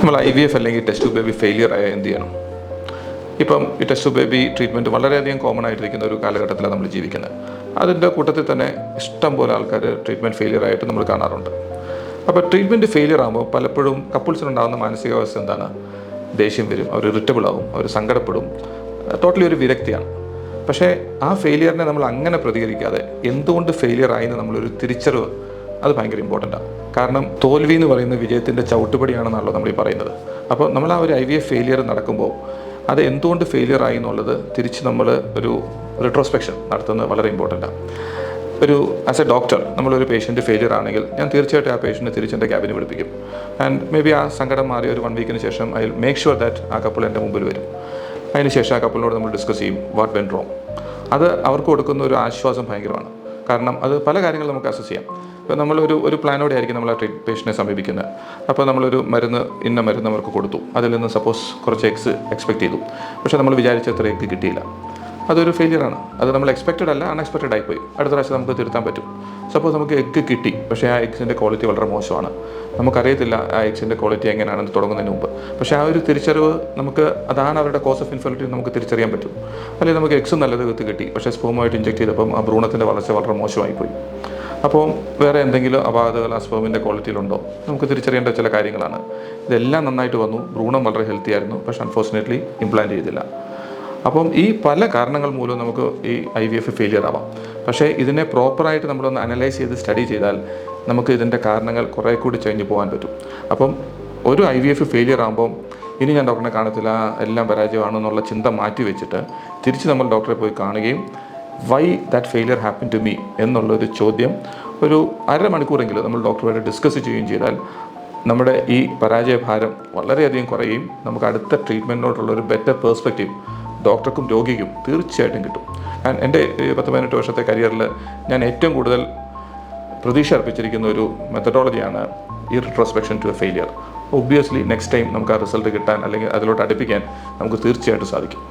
നമ്മൾ IVF അല്ലെങ്കിൽ test tube baby failure ആയ എന്ത് ചെയ്യണം? ഇപ്പം ഈ ടെസ്റ്റ് ട്യൂബ് ബേബി ട്രീറ്റ്മെൻറ്റ് വളരെയധികം കോമൺ ആയിട്ടിരിക്കുന്ന ഒരു കാലഘട്ടത്തിലാണ് നമ്മൾ ജീവിക്കുന്നത്. അതിൻ്റെ കൂട്ടത്തിൽ തന്നെ ഇഷ്ടം പോലെ ആൾക്കാർ ട്രീറ്റ്മെൻറ്റ് ഫെയിലിയർ ആയിട്ട് നമ്മൾ കാണാറുണ്ട്. അപ്പോൾ ട്രീറ്റ്മെൻറ്റ് ഫെയിലിയർ ആകുമ്പോൾ പലപ്പോഴും കപ്പിൾസിനുണ്ടാകുന്ന മാനസികാവസ്ഥ എന്താണ്? ദേഷ്യം വരും, അവർ ഇറിറ്റബിൾ ആകും, അവർ സങ്കടപ്പെടും, ടോട്ടലി ഒരു വിരക്തിയാണ്. പക്ഷേ ആ ഫെയിലിയറിനെ നമ്മൾ അങ്ങനെ പ്രതികരിക്കാതെ എന്തുകൊണ്ട് ഫെയിലിയർ ആയെന്ന് നമ്മളൊരു തിരിച്ചറിവ്, അത് ഭയങ്കര ഇമ്പോർട്ടൻ്റാണ്. കാരണം തോൽവി എന്ന് പറയുന്ന വിജയത്തിൻ്റെ ചവിട്ടുപടിയാണെന്നാണല്ലോ നമ്മൾ ഈ പറയുന്നത്. അപ്പോൾ നമ്മൾ ആ ഒരു IVF ഫെയിലിയർ നടക്കുമ്പോൾ അത് എന്തുകൊണ്ട് ഫെയിലിയർ ആയി എന്നുള്ളത് തിരിച്ച് നമ്മൾ ഒരു റിട്രോസ്പെക്ഷൻ നടത്തുന്നത് വളരെ ഇമ്പോർട്ടൻ്റാണ്. ഒരു ആസ് എ ഡോക്ടർ നമ്മളൊരു പേഷ്യൻറ്റ് ഫെയിലിയർ ആണെങ്കിൽ ഞാൻ തീർച്ചയായിട്ടും ആ പേഷ്യൻറ്റ് തിരിച്ചെൻ്റെ ക്യാബിന് വിളിപ്പിക്കും. ആൻഡ് മേ ബി ആ സങ്കടം മാറി ഒരു 1 വീക്കിന് ശേഷം I will make sure that ആ കപ്പിൾ എൻ്റെ മുമ്പിൽ വരും. അതിനുശേഷം ആ കപ്പിളിനോട് നമ്മൾ ഡിസ്കസ് ചെയ്യും വാട്ട് വെൻറ്റ് റോങ്. അത് അവർക്ക് കൊടുക്കുന്ന ഒരു ആശ്വാസം ഭയങ്കരമാണ്. കാരണം അത് പല കാര്യങ്ങൾ നമുക്ക് അസസ് ചെയ്യാം. ഇപ്പോൾ നമ്മളൊരു പ്ലാനോടെ ആയിരിക്കും നമ്മൾ ആ പേഷ്യൻറ്റിനെ സമീപിക്കുന്നത്. അപ്പോൾ നമ്മളൊരു ഇന്ന മരുന്ന് അവർക്ക് കൊടുത്തു, അതിൽ നിന്ന് സപ്പോസ് കുറച്ച് എഗ്സ് എക്സ്പെക്ട് ചെയ്തു, പക്ഷേ നമ്മൾ വിചാരിച്ച അത്ര എഗ്ഗ് കിട്ടിയില്ല. അതൊരു ഫെയിലിയറാണ്. അത് നമ്മൾ എക്സ്പെക്റ്റഡ് അല്ല, അൺഎക്സ്പെക്റ്റഡ് ആയിപ്പോയി. അടുത്ത പ്രാവശ്യം നമുക്ക് തിരുത്താൻ പറ്റും. സപ്പോസ് നമുക്ക് എഗ്ഗ് കിട്ടി, പക്ഷേ ആ എഗ്സിൻ്റെ ക്വാളിറ്റി വളരെ മോശമാണ്. നമുക്കറിയത്തില്ല ആ എഗ്സിൻ്റെ ക്വാളിറ്റി എങ്ങനെയാണെന്ന് തുടങ്ങുന്നതിന് മുമ്പ്. പക്ഷേ ആ ഒരു തിരിച്ചറിവ് അതാണ് അവരുടെ കോസ് ഓഫ് ഇൻഫെർട്ടിലിറ്റി നമുക്ക് തിരിച്ചറിയാൻ പറ്റും. അല്ലെങ്കിൽ നമുക്ക് എഗ്സ് നല്ലത് കിട്ടി, പക്ഷേ സ്പേമുമായിട്ട് ഇഞ്ചെക്ട് ചെയ്തപ്പം ആ ഭ്രൂണത്തിൻ്റെ വളർച്ച വളരെ മോശമായിപ്പോയി. അപ്പോൾ വേറെ എന്തെങ്കിലും അപാകതകൾ ആ സ്പേമിൻ്റെ ക്വാളിറ്റിയിലുണ്ടോ നമുക്ക് തിരിച്ചറിയേണ്ട ചില കാര്യങ്ങളാണ്. ഇതെല്ലാം നന്നായിട്ട് വന്നു, ഭ്രൂണം വളരെ ഹെൽത്തി ആയിരുന്നു, പക്ഷേ അൺഫോർച്ചുനേറ്റ്ലി ഇംപ്ലാന്റ് ചെയ്തില്ല. അപ്പം ഈ പല കാരണങ്ങൾ മൂലം നമുക്ക് ഈ IVF ഫെയിലിയർ ആവാം. പക്ഷേ ഇതിനെ പ്രോപ്പറായിട്ട് നമ്മളൊന്ന് അനലൈസ് ചെയ്ത് സ്റ്റഡി ചെയ്താൽ നമുക്ക് ഇതിൻ്റെ കാരണങ്ങൾ കുറേ കൂടി കഴിഞ്ഞ് പോകാൻ പറ്റും. അപ്പം ഒരു IVF ഫെയിലിയർ ആകുമ്പം ഇനി ഞാൻ ഡോക്ടറിനെ കാണത്തില്ല, എല്ലാം പരാജയമാണെന്നുള്ള ചിന്ത മാറ്റി വെച്ചിട്ട് തിരിച്ച് നമ്മൾ ഡോക്ടറെ പോയി കാണുകയും why that failure happen to me എന്നുള്ളൊരു ചോദ്യം ഒരു അരമണിക്കൂറെങ്കിലും നമ്മൾ ഡോക്ടറുമായിട്ട് ഡിസ്കസ് ചെയ്യുകയും ചെയ്താൽ നമ്മുടെ ഈ പരാജയഭാരം വളരെയധികം കുറയുകയും നമുക്ക് അടുത്ത ട്രീറ്റ്മെൻറ്റിനോടുള്ളൊരു ബെറ്റർ പേഴ്സ്പെക്റ്റീവ് ഡോക്ടർക്കും രോഗിക്കും തീർച്ചയായിട്ടും കിട്ടും. എൻ്റെ 10-18 വർഷത്തെ കരിയറിൽ ഞാൻ ഏറ്റവും കൂടുതൽ പ്രതീക്ഷ അർപ്പിച്ചിരിക്കുന്ന ഒരു മെത്തഡോളജിയാണ് ഈ retrospection to a failure. Obviously next time നമുക്ക് ആ റിസൾട്ട് കിട്ടാൻ അല്ലെങ്കിൽ അതിലോട്ട് അടുപ്പിക്കാൻ നമുക്ക് തീർച്ചയായിട്ടും സാധിക്കും.